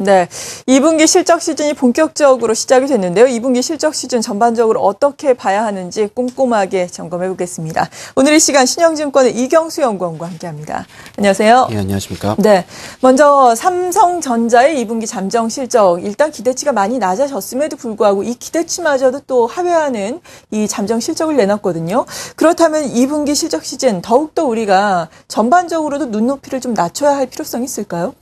네, 2분기 실적 시즌이 본격적으로 시작이 됐는데요. 2분기 실적 시즌 전반적으로 어떻게 봐야 하는지 꼼꼼하게 점검해 보겠습니다. 오늘 이 시간 신영증권의 이경수 연구원과 함께합니다. 안녕하세요. 네, 안녕하십니까. 네, 먼저 삼성전자의 2분기 잠정 실적, 일단 기대치가 많이 낮아졌음에도 불구하고 이 기대치마저도 또 하회하는 이 잠정 실적을 내놨거든요. 그렇다면 2분기 실적 시즌 더욱더 우리가 전반적으로도 눈높이를 좀 낮춰야 할 필요성이 있을까요?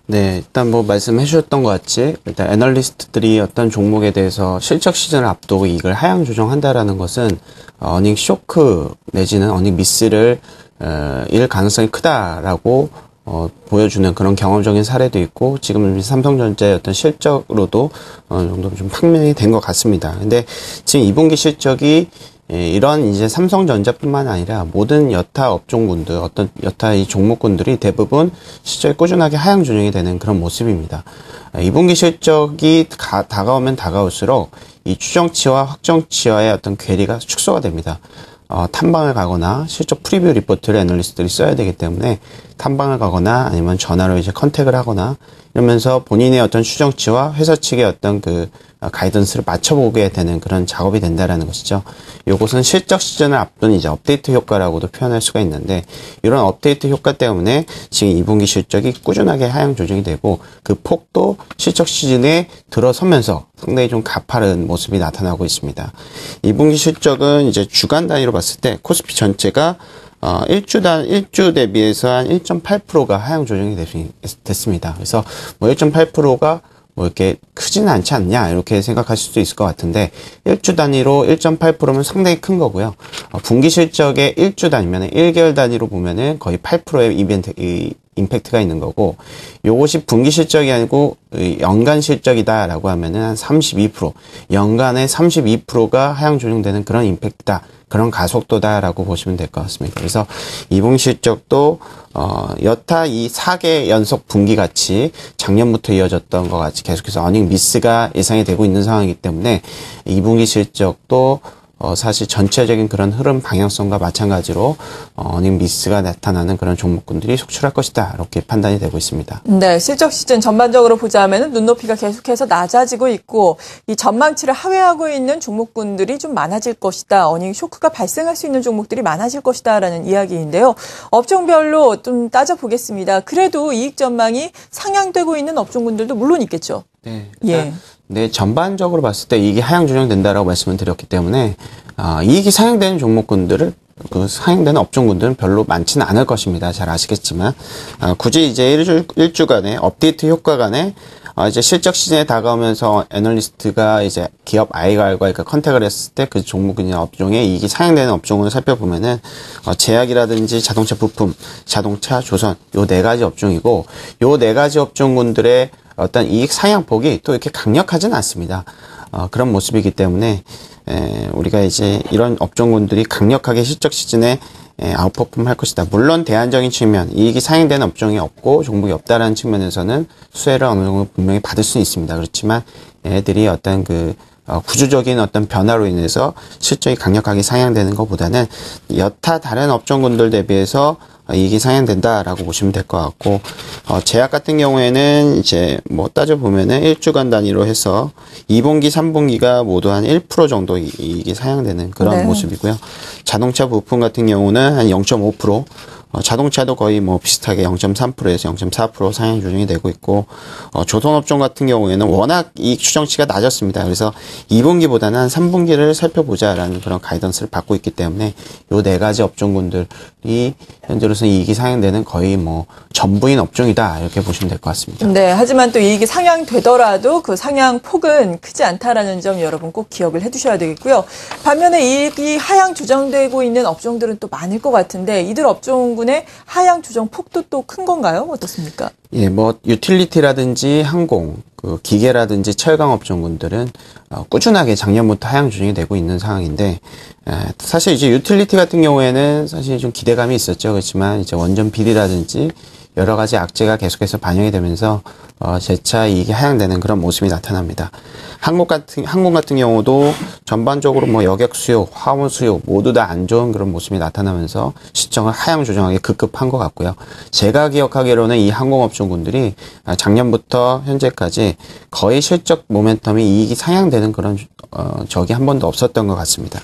네, 일단 뭐 말씀해 주셨던 것 같이 일단 애널리스트들이 어떤 종목에 대해서 실적 시즌을 앞두고 이익을 하향 조정한다라는 것은 어닝 쇼크 내지는 어닝 미스를 일 가능성이 크다라고 보여주는 그런 경험적인 사례도 있고 지금 삼성전자의 어떤 실적으로도 어느 정도 좀 판명이 된 것 같습니다. 근데 지금 2분기 실적이 이런 이제 삼성전자뿐만 아니라 모든 여타 업종군들, 어떤 여타 이 종목군들이 대부분 실적이 꾸준하게 하향 조정이 되는 그런 모습입니다. 2분기 실적이 다가오면 다가올수록 이 추정치와 확정치와의 어떤 괴리가 축소가 됩니다. 탐방을 가거나 실적 프리뷰 리포트를 애널리스트들이 써야 되기 때문에 탐방을 가거나 아니면 전화로 이제 컨택을 하거나 이러면서 본인의 어떤 추정치와 회사 측의 어떤 그 가이던스를 맞춰보게 되는 그런 작업이 된다라는 것이죠. 요것은 실적 시즌을 앞둔 이제 업데이트 효과라고도 표현할 수가 있는데 이런 업데이트 효과 때문에 지금 2분기 실적이 꾸준하게 하향 조정이 되고 그 폭도 실적 시즌에 들어서면서 상당히 좀 가파른 모습이 나타나고 있습니다. 2분기 실적은 이제 주간 단위로 봤을 때 코스피 전체가 1주 대비해서 한 1.8%가 하향 조정이 됐습니다. 그래서 뭐 1.8%가 뭐 이렇게 크지는 않지 않냐 이렇게 생각하실 수도 있을 것 같은데 1주 단위로 1.8%면 상당히 큰 거고요. 분기 실적의 1주 단위면 1개월 단위로 보면은 거의 8%의 임팩트가 있는 거고 요것이 분기 실적이 아니고 연간 실적이다라고 하면은 한 32% 연간에 32%가 하향 조정되는 그런 임팩트다. 그런 가속도다라고 보시면 될 것 같습니다. 그래서 2분기 실적도 여타 이 4개 연속 분기 같이 작년부터 이어졌던 것 같이 계속해서 어닝 미스가 예상이 되고 있는 상황이기 때문에 2분기 실적도 사실 전체적인 그런 흐름 방향성과 마찬가지로 어닝 미스가 나타나는 그런 종목군들이 속출할 것이다 이렇게 판단이 되고 있습니다. 네, 실적 시즌 전반적으로 보자면은 눈높이가 계속해서 낮아지고 있고 이 전망치를 하회하고 있는 종목군들이 좀 많아질 것이다. 어닝 쇼크가 발생할 수 있는 종목들이 많아질 것이다라는 이야기인데요. 업종별로 좀 따져보겠습니다. 그래도 이익 전망이 상향되고 있는 업종군들도 물론 있겠죠. 네. 예. 네, 전반적으로 봤을 때 이익이 하향 조정된다라고 말씀을 드렸기 때문에 이익이 상향되는 종목군들을 상향되는 업종군들은 별로 많지는 않을 것입니다. 잘 아시겠지만 굳이 이제 일주간의 업데이트 효과간에 이제 실적 시즌에 다가오면서 애널리스트가 이제 기업 아이갈과 컨택을 했을 때 그 종목이나 업종에 이익이 상향되는 업종을 살펴보면은 제약이라든지 자동차 부품, 자동차, 조선 요 네 가지 업종이고 요 네 가지 업종군들의 어떤 이익 상향폭이 또 이렇게 강력하진 않습니다. 그런 모습이기 때문에 우리가 이제 이런 업종군들이 강력하게 실적 시즌에 아웃퍼폼 할 것이다. 물론 대안적인 측면, 이익이 상향되는 업종이 없고 종목이 없다라는 측면에서는 수혜를 어느 정도 분명히 받을 수는 있습니다. 그렇지만 얘네들이 어떤 구조적인 어떤 변화로 인해서 실적이 강력하게 상향되는 것보다는 여타 다른 업종군들 대비해서 이익이 상향된다라고 보시면 될 것 같고, 제약 같은 경우에는 이제 뭐 따져보면은 1주간 단위로 해서 2분기, 3분기가 모두 한 1% 정도 이익이 상향되는 그런 네. 모습이고요. 자동차 부품 같은 경우는 한 0.5%, 자동차도 거의 뭐 비슷하게 0.3%에서 0.4% 상향 조정이 되고 있고, 조선업종 같은 경우에는 워낙 이익 추정치가 낮았습니다. 그래서 2분기보다는 한 3분기를 살펴보자라는 그런 가이던스를 받고 있기 때문에 요 네 가지 업종군들이 현재로서는 이익이 상향되는 거의 뭐 전부인 업종이다 이렇게 보시면 될 것 같습니다. 네, 하지만 또 이익이 상향되더라도 그 상향 폭은 크지 않다라는 점 여러분 꼭 기억을 해두셔야 되겠고요. 반면에 이익이 하향 조정되고 있는 업종들은 또 많을 것 같은데 이들 업종군의 하향 조정 폭도 또 큰 건가요? 어떻습니까? 예, 뭐 유틸리티라든지 항공, 기계라든지 철강 업종군들은 꾸준하게 작년부터 하향 조정이 되고 있는 상황인데, 사실 이제 유틸리티 같은 경우에는 사실 좀 기대감이 있었죠. 그렇지만 이제 원전 비리라든지 여러 가지 악재가 계속해서 반영이 되면서 재차 이익이 하향되는 그런 모습이 나타납니다. 항공 같은 경우도 전반적으로 뭐 여객 수요, 화물 수요 모두 다 안 좋은 그런 모습이 나타나면서 시청을 하향 조정하기 급급한 것 같고요. 제가 기억하기로는 이 항공업종군들이 작년부터 현재까지 거의 실적 모멘텀이 이익이 상향되는 그런 적이 한 번도 없었던 것 같습니다.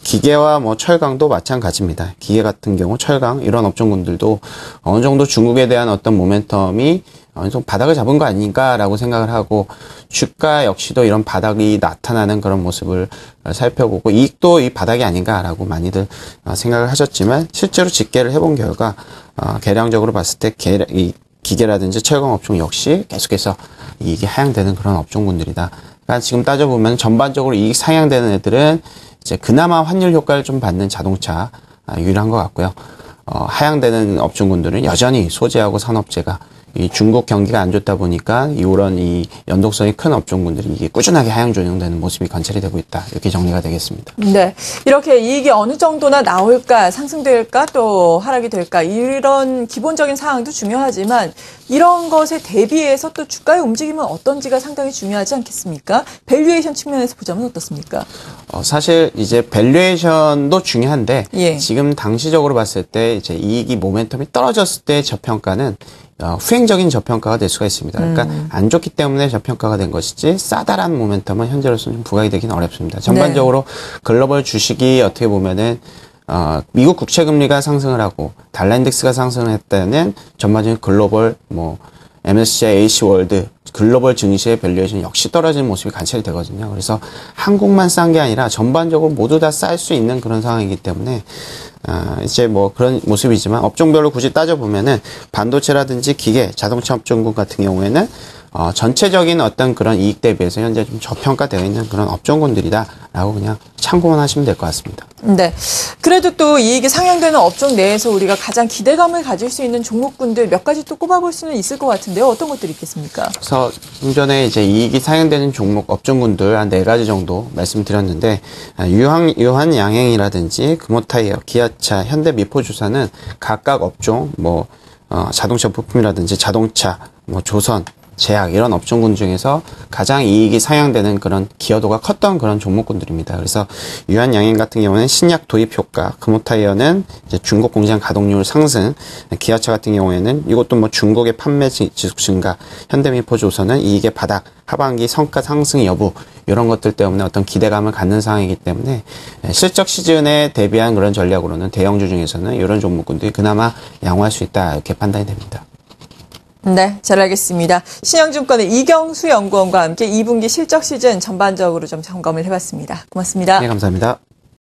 기계와 뭐 철강도 마찬가지입니다. 기계 같은 경우 철강 이런 업종군들도 어느 정도 중국에 대한 어떤 모멘텀이 어느 정도 바닥을 잡은 거 아닌가라고 생각을 하고 주가 역시도 이런 바닥이 나타나는 그런 모습을 살펴보고 이익도 이 바닥이 아닌가라고 많이들 생각을 하셨지만 실제로 집계를 해본 결과 계량적으로 봤을 때 이 기계라든지 철강 업종 역시 계속해서 이익이 하향되는 그런 업종군들이다. 그러니까 지금 따져보면 전반적으로 이익 상향되는 애들은 이제 그나마 환율 효과를 좀 받는 자동차 유일한 것 같고요. 하향되는 업종군들은 여전히 소재하고 산업재가 이 중국 경기가 안 좋다 보니까 이런 이 연동성이 큰 업종군들이 이게 꾸준하게 하향 조정되는 모습이 관찰이 되고 있다. 이렇게 정리가 되겠습니다. 네. 이렇게 이익이 어느 정도나 나올까, 상승될까, 또 하락이 될까, 이런 기본적인 사항도 중요하지만 이런 것에 대비해서 또 주가의 움직임은 어떤지가 상당히 중요하지 않겠습니까? 밸류에이션 측면에서 보자면 어떻습니까? 사실 이제 밸류에이션도 중요한데 예. 지금 당시적으로 봤을 때 이제 이익이 모멘텀이 떨어졌을 때 저평가는 후행적인 저평가가 될 수가 있습니다. 그러니까 안 좋기 때문에 저평가가 된 것이지 싸다란 모멘텀은 현재로서는 좀 부각이 되기는 어렵습니다. 전반적으로 글로벌 주식이 어떻게 보면은 미국 국채 금리가 상승을 하고 달러 인덱스가 상승을 했다는 전반적인 글로벌 MSCI AC 월드 글로벌 증시의 밸류에이션 역시 떨어지는 모습이 관찰이 되거든요. 그래서 한국만 싼 게 아니라 전반적으로 모두 다 쌀 수 있는 그런 상황이기 때문에 이제 뭐 그런 모습이지만 업종별로 굳이 따져보면은 반도체라든지 기계, 자동차 업종군 같은 경우에는 전체적인 어떤 그런 이익 대비해서 현재 좀 저평가되어 있는 그런 업종군들이다라고 그냥 참고만 하시면 될 것 같습니다. 네. 그래도 또 이익이 상향되는 업종 내에서 우리가 가장 기대감을 가질 수 있는 종목군들 몇 가지 또 꼽아볼 수는 있을 것 같은데요. 어떤 것들이 있겠습니까? 그래서 좀 전에 이제 이익이 상향되는 종목 업종군들 한 4가지 정도 말씀드렸는데 유한양행이라든지 금호타이어, 기아차, 현대미포주사는 각각 업종 자동차 부품이라든지 자동차, 조선, 제약 이런 업종군 중에서 가장 이익이 상향되는 그런 기여도가 컸던 그런 종목군들입니다. 그래서 유한양행 같은 경우는 신약 도입 효과, 금호타이어는 이제 중국 공장 가동률 상승, 기아차 같은 경우에는 이것도 중국의 판매 지속 증가, 현대미포조선은 이익의 바닥, 하반기 성과 상승 여부 이런 것들 때문에 어떤 기대감을 갖는 상황이기 때문에 실적 시즌에 대비한 그런 전략으로는 대형주 중에서는 이런 종목군들이 그나마 양호할 수 있다 이렇게 판단이 됩니다. 네, 잘 알겠습니다. 신영증권의 이경수 연구원과 함께 2분기 실적 시즌 전반적으로 좀 점검을 해봤습니다. 고맙습니다. 네, 감사합니다.